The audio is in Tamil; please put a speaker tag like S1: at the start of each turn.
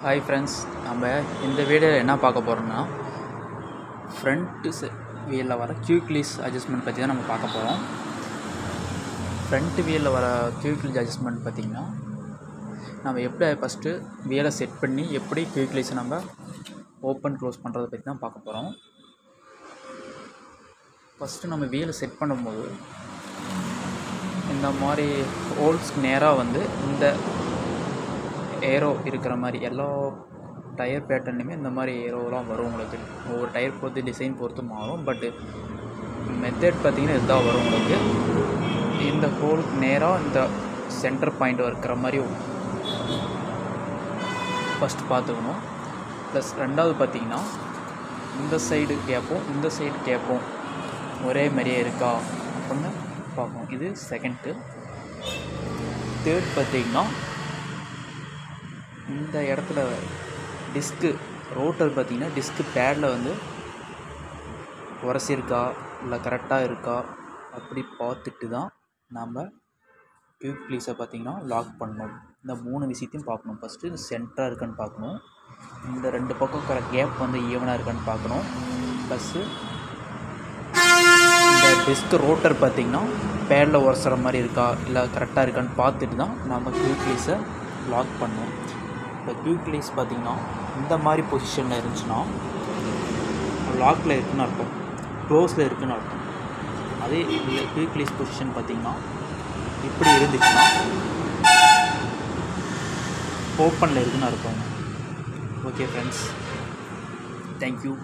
S1: ஹாய் ஃப்ரெண்ட்ஸ், நம்ம இந்த வீடியோவில் என்ன பார்க்க போகிறோம்னா ஃப்ரண்ட்டு வீலில் வர குயிக்லீஸ் அட்ஜஸ்ட்மெண்ட் பற்றி தான் நம்ம பார்க்க போகிறோம். ஃப்ரண்ட்டு வீலில் வர குயிக்லீஸ் அட்ஜஸ்ட்மெண்ட் பார்த்திங்கன்னா நம்ம எப்படி ஃபஸ்ட்டு வீலை செட் பண்ணி எப்படி குயிக்லீஸை நம்ம ஓப்பன் க்ளோஸ் பண்ணுறதை பற்றி தான் பார்க்க போகிறோம். ஃபஸ்ட்டு நம்ம வீலை செட் பண்ணும்போது இந்த மாதிரி ஹோல்ஸ்க்கு நேராக வந்து இந்த ஏரோ இருக்கிற மாதிரி எல்லா டயர் பேட்டர்னுமே இந்த மாதிரி ஏரோலாம் வரும். உங்களுக்கு ஒவ்வொரு டயர் பொறுத்து டிசைன் பொறுத்து மாறும், பட்டு மெத்தட் பார்த்திங்கன்னா இதுதான் வரும். உங்களுக்கு இந்த ஹோலுக்கு நேராக இந்த சென்டர் பாயிண்ட் இருக்கிற மாதிரி ஃபஸ்ட்டு பார்த்துக்கணும். ப்ளஸ் ரெண்டாவது பார்த்திங்கன்னா இந்த சைடு கேப்பும் இந்த சைடு கேப்பும் ஒரே மாதிரியே இருக்கா அப்படின்னு பார்க்கணும். இது செகண்டு. தேர்ட் பார்த்திங்கன்னா இந்த இடத்துல டிஸ்க்கு ரோட்டர் பார்த்திங்கன்னா டிஸ்க்கு பேடில் வந்து உரசிருக்கா இல்லை கரெக்டாக இருக்கா அப்படி பார்த்துட்டு தான் நம்ம குயிக்லீஸை பார்த்திங்கன்னா லாக் பண்ணணும். இந்த 3 விஷயத்தையும் பார்க்கணும். ஃபஸ்ட்டு இது சென்டராக இருக்கான்னு பார்க்கணும், இந்த 2 பக்கம் இருக்கிற கேப் வந்து ஈவனாக இருக்கான்னு பார்க்கணும், ப்ளஸ்ஸு இந்த டிஸ்க் ரோட்டர் பார்த்திங்கன்னா பேடில் உரசுற மாதிரி இருக்கா இல்லை கரெக்டாக இருக்கான்னு பார்த்துட்டு தான் நம்ம குயிக்லீஸை லாக் பண்ணணும். இப்போ குயிக்லீஸ் பார்த்திங்கன்னா இந்த மாதிரி பொசிஷனில் இருந்துச்சுன்னா லாக்கில் இருக்குதுன்னு அர்த்தம், க்ளோஸில் இருக்குதுன்னு அர்த்தம். அதே இந்த குயிக்லீஸ் பொசிஷன் பார்த்திங்கன்னா இப்படி இருந்துச்சுன்னா ஓப்பனில் இருக்குதுன்னு அர்த்தம். Okay friends, thank you.